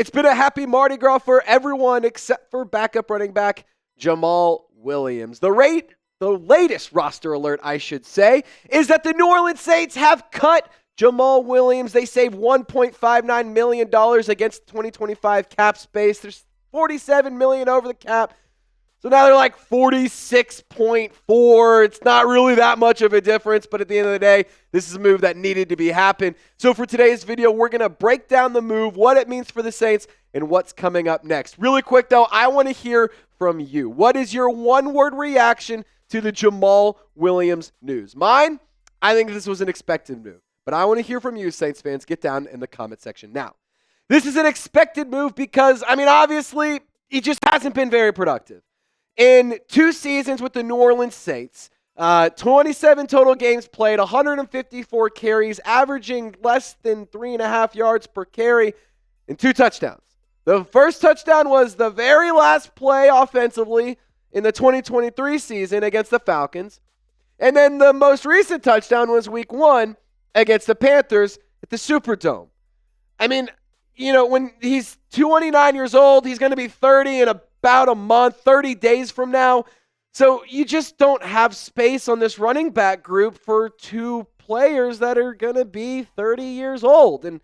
It's been a happy Mardi Gras for everyone except for backup running back Jamaal Williams. The latest roster alert, I should say, is that the New Orleans Saints have cut Jamaal Williams. They saved $1.59 million against 2025 cap space. There's $47 million over the cap. So now they're like 46.4. It's not really that much of a difference, but at the end of the day, this is a move that needed to be happen. So for today's video, we're going to break down the move, what it means for the Saints, and what's coming up next. Really quick, though, I want to hear from you. What is your one-word reaction to the Jamaal Williams news? Mine, I think this was an expected move, but I want to hear from you, Saints fans. Get down in the comment section now. This is an expected move because, obviously, he just hasn't been very productive. In 2 seasons with the New Orleans Saints, 27 total games played, 154 carries, averaging less than 3.5 yards per carry, and 2 touchdowns. The first touchdown was the very last play offensively in the 2023 season against the Falcons. And then the most recent touchdown was week 1 against the Panthers at the Superdome. When he's 29 years old, he's going to be 30 in about a month, 30 days from now. So you just don't have space on this running back group for 2 players that are going to be 30 years old. And,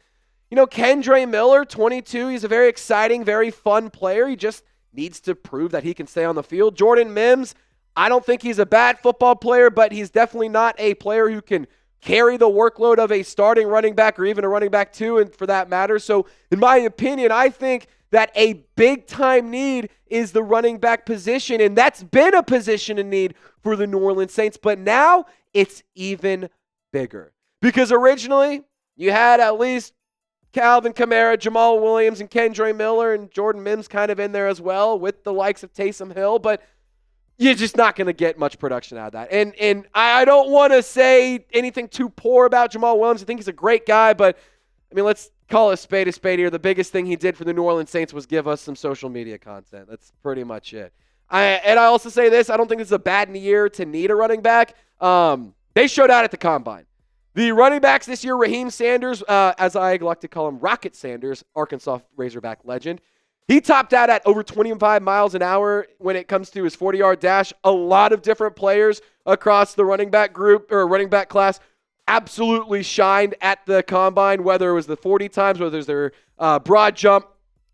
Kendre Miller, 22, he's a very exciting, very fun player. He just needs to prove that he can stay on the field. Jordan Mims, I don't think he's a bad football player, but he's definitely not a player who can carry the workload of a starting running back or even a running back 2, and for that matter. So in my opinion, I think that a big-time need is the running back position, and that's been a position in need for the New Orleans Saints, but now it's even bigger. Because originally, you had at least Alvin Kamara, Jamaal Williams, and Kendre Miller, and Jordan Mims kind of in there as well with the likes of Taysom Hill, but you're just not going to get much production out of that. And I don't want to say anything too poor about Jamaal Williams. I think he's a great guy, but, let's call a spade here. The biggest thing he did for the New Orleans Saints was give us some social media content. That's pretty much it. I also say this, I don't think this is a bad year to need a running back. They showed out at the Combine. The running backs this year, Raheem Sanders, as I like to call him, Rocket Sanders, Arkansas Razorback legend. He topped out at over 25 miles an hour when it comes to his 40-yard dash. A lot of different players across the running back group or running back class absolutely shined at the Combine, whether it was the 40 times, whether it was their broad jump,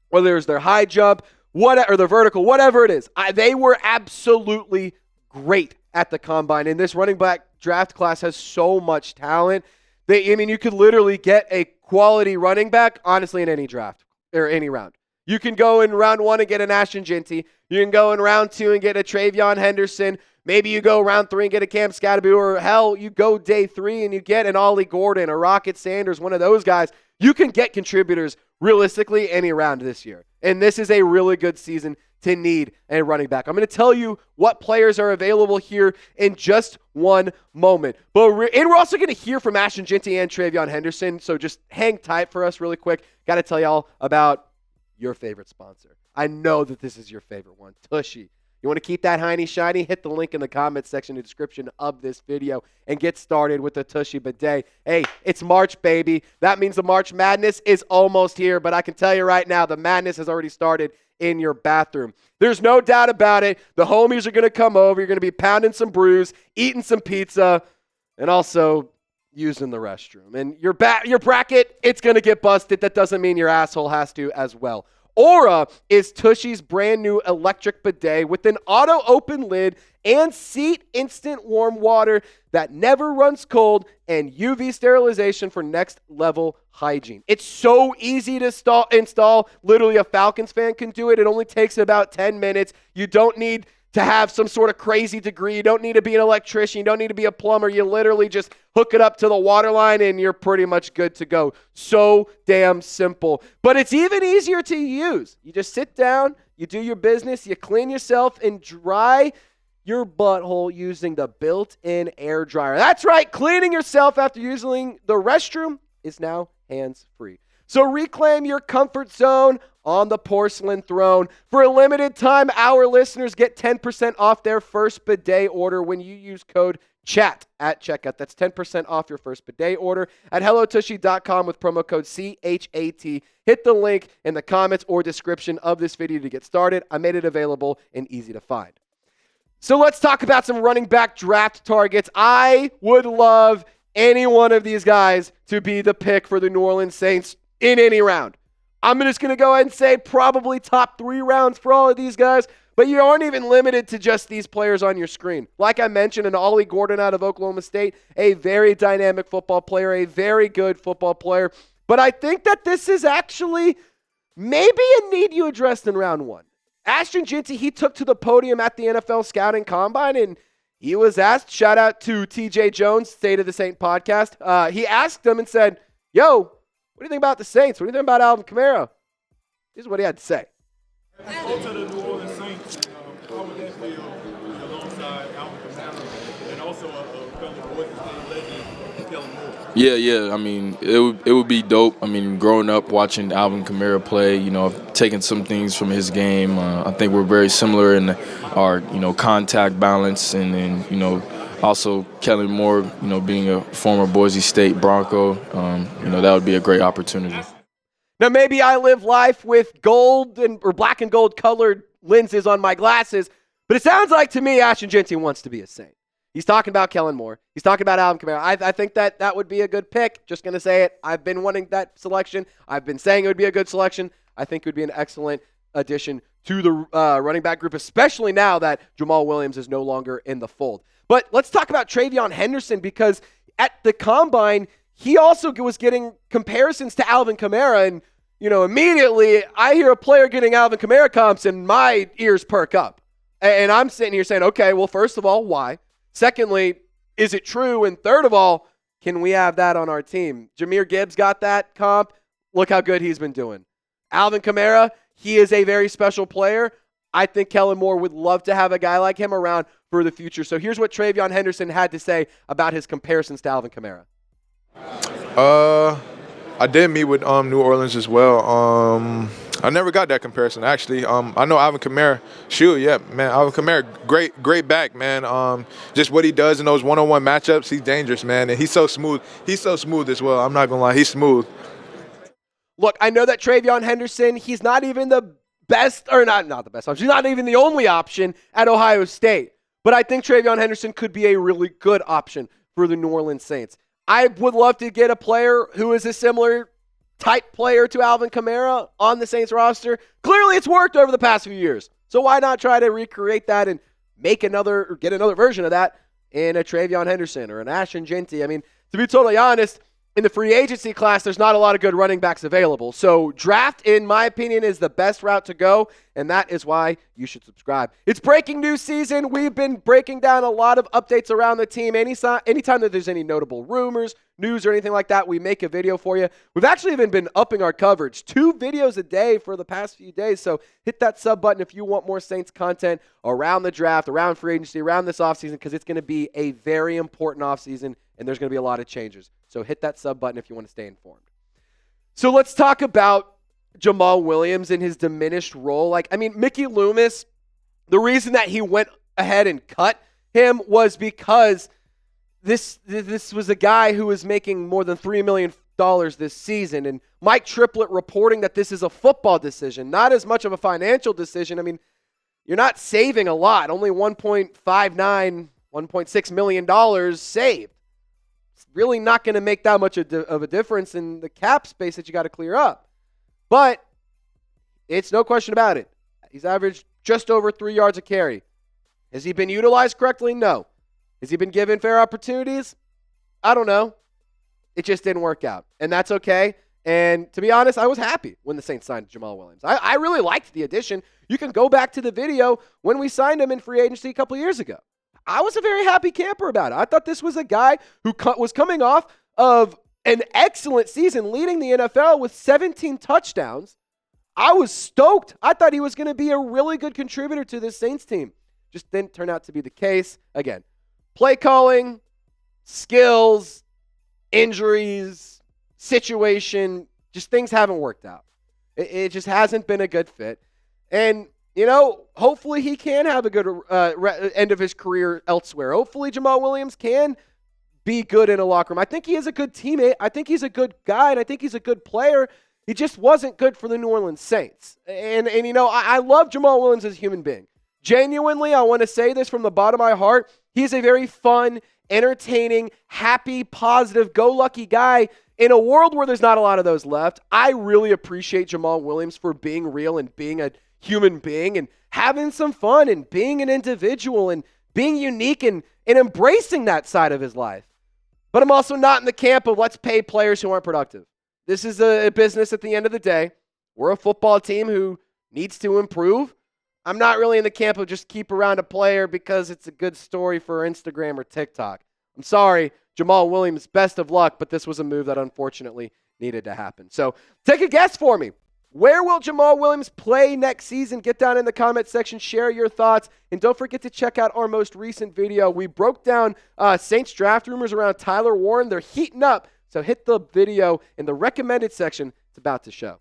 whether it was their high jump, or the vertical, whatever it is. They were absolutely great at the Combine, and this running back draft class has so much talent. You could literally get a quality running back, honestly, in any draft or any round. You can go in round 1 and get an Ashton Jeanty. You can go in round 2 and get a Travion Henderson. Maybe you go round 3 and get a Cam Scatterby, or hell, you go day 3 and you get an Ollie Gordon, a Rocket Sanders, one of those guys. You can get contributors realistically any round this year. And this is a really good season to need a running back. I'm going to tell you what players are available here in just one moment. We're also going to hear from Ashton Jeanty and Travion Henderson, so just hang tight for us really quick. Got to tell y'all about your favorite sponsor. I know that this is your favorite one, Tushy. You want to keep that hiney shiny? Hit the link in the comment section in the description of this video and get started with the Tushy bidet. Hey, it's March, baby. That means the March Madness is almost here, but I can tell you right now, the madness has already started in your bathroom. There's no doubt about it. The homies are going to come over. You're going to be pounding some brews, eating some pizza, and also using the restroom. And your bracket, it's going to get busted. That doesn't mean your asshole has to as well. Aura is Tushy's brand new electric bidet with an auto open lid and seat instant warm water that never runs cold and UV sterilization for next level hygiene. It's so easy to install. Literally a Falcons fan can do it. It only takes about 10 minutes. You don't need to have some sort of crazy degree. You don't need to be an electrician. You don't need to be a plumber. You literally just hook it up to the water line and you're pretty much good to go. So damn simple. But it's even easier to use. You just sit down, you do your business, you clean yourself and dry your butthole using the built-in air dryer. That's right, cleaning yourself after using the restroom is now hands-free. So reclaim your comfort zone on the porcelain throne. For a limited time, our listeners get 10% off their first bidet order when you use code chat at checkout. That's 10% off your first bidet order at hellotushy.com with promo code CHAT. Hit the link in the comments or description of this video to get started. I made it available and easy to find. So let's talk about some running back draft targets. I would love any one of these guys to be the pick for the New Orleans Saints in any round. I'm just going to go ahead and say probably top 3 rounds for all of these guys, but you aren't even limited to just these players on your screen. Like I mentioned, an Ollie Gordon out of Oklahoma State, a very dynamic football player, a very good football player. But I think that this is actually maybe a need you addressed in round 1. Ashton Jeanty, he took to the podium at the NFL Scouting Combine, and he was asked, shout out to TJ Jones, State of the Saint podcast. He asked them and said, yo, what do you think about the Saints? What do you think about Alvin Kamara? This is what he had to say. Go to the New Orleans Saints. How would that feel alongside Alvin Kamara and also a fellow Boise State legend, Kellen Moore? Yeah. I mean, it would be dope. I mean, growing up watching Alvin Kamara play, taking some things from his game. I think we're very similar in our, contact balance, and then, also Kellen Moore, being a former Boise State Bronco, that would be a great opportunity. Now, maybe I live life with gold or black and gold colored lenses on my glasses, but it sounds like to me Ashton Jeanty wants to be a Saint. He's talking about Kellen Moore. He's talking about Alvin Kamara. I think that would be a good pick. Just going to say it. I've been wanting that selection. I've been saying it would be a good selection. I think it would be an excellent addition to the running back group, especially now that Jamaal Williams is no longer in the fold. But let's talk about TreVeyon Henderson, because at the Combine, he also was getting comparisons to Alvin Kamara, and immediately I hear a player getting Alvin Kamara comps and my ears perk up. And I'm sitting here saying, okay, well, first of all, why? Secondly, is it true? And third of all, can we have that on our team? Jahmyr Gibbs got that comp. Look how good he's been doing. Alvin Kamara, he is a very special player. I think Kellen Moore would love to have a guy like him around for the future. So here's what TreVeyon Henderson had to say about his comparisons to Alvin Kamara. I did meet with New Orleans as well. I never got that comparison, actually. I know Alvin Kamara. Alvin Kamara, great back, man. Just what he does in those one-on-one matchups, he's dangerous, man. And he's so smooth. He's so smooth as well. I'm not going to lie. He's smooth. Look, I know that TreVeyon Henderson, he's not even the best, or not the best option. He's not even the only option at Ohio State. But I think TreVeyon Henderson could be a really good option for the New Orleans Saints. I would love to get a player who is a similar type player to Alvin Kamara on the Saints roster. Clearly, it's worked over the past few years. So why not try to recreate that and get another version of that in a TreVeyon Henderson or an Ashton Jeanty? I mean, to be totally honest, in the free agency class, there's not a lot of good running backs available. So draft, in my opinion, is the best route to go, and that is why you should subscribe. It's breaking news season. We've been breaking down a lot of updates around the team. Anytime that there's any notable rumors, news, or anything like that, we make a video for you. We've actually even been upping our coverage. 2 videos a day for the past few days, so hit that sub button if you want more Saints content around the draft, around free agency, around this offseason, because it's going to be a very important offseason, and there's going to be a lot of changes. So hit that sub button if you want to stay informed. So let's talk about Jamaal Williams and his diminished role. Mickey Loomis, the reason that he went ahead and cut him was because this was a guy who was making more than $3 million this season. And Mike Triplett reporting that this is a football decision, not as much of a financial decision. You're not saving a lot, only $1.6 million saved. Really not going to make that much of a difference in the cap space that you got to clear up. But it's no question about it. He's averaged just over 3 yards a carry. Has he been utilized correctly? No. Has he been given fair opportunities? I don't know. It just didn't work out. And that's okay. And to be honest, I was happy when the Saints signed Jamaal Williams. I really liked the addition. You can go back to the video when we signed him in free agency a couple years ago. I was a very happy camper about it. I thought this was a guy who was coming off of an excellent season leading the NFL with 17 touchdowns. I was stoked. I thought he was going to be a really good contributor to this Saints team. Just didn't turn out to be the case. Again, play calling, skills, injuries, situation, just things haven't worked out. It just hasn't been a good fit. And hopefully he can have a good end of his career elsewhere. Hopefully Jamaal Williams can be good in a locker room. I think he is a good teammate. I think he's a good guy, and I think he's a good player. He just wasn't good for the New Orleans Saints. And I love Jamaal Williams as a human being. Genuinely, I want to say this from the bottom of my heart. He's a very fun, entertaining, happy, positive, go-lucky guy. In a world where there's not a lot of those left, I really appreciate Jamaal Williams for being real and being a human being and having some fun and being an individual and being unique and embracing that side of his life. But I'm also not in the camp of let's pay players who aren't productive. This is a business at the end of the day. We're a football team who needs to improve. I'm not really in the camp of just keep around a player because it's a good story for Instagram or TikTok. I'm sorry, Jamaal Williams, best of luck, but this was a move that unfortunately needed to happen. So take a guess for me. Where will Jamaal Williams play next season? Get down in the comment section, share your thoughts, and don't forget to check out our most recent video. We broke down Saints draft rumors around Tyler Warren. They're heating up, so hit the video in the recommended section. It's about to show.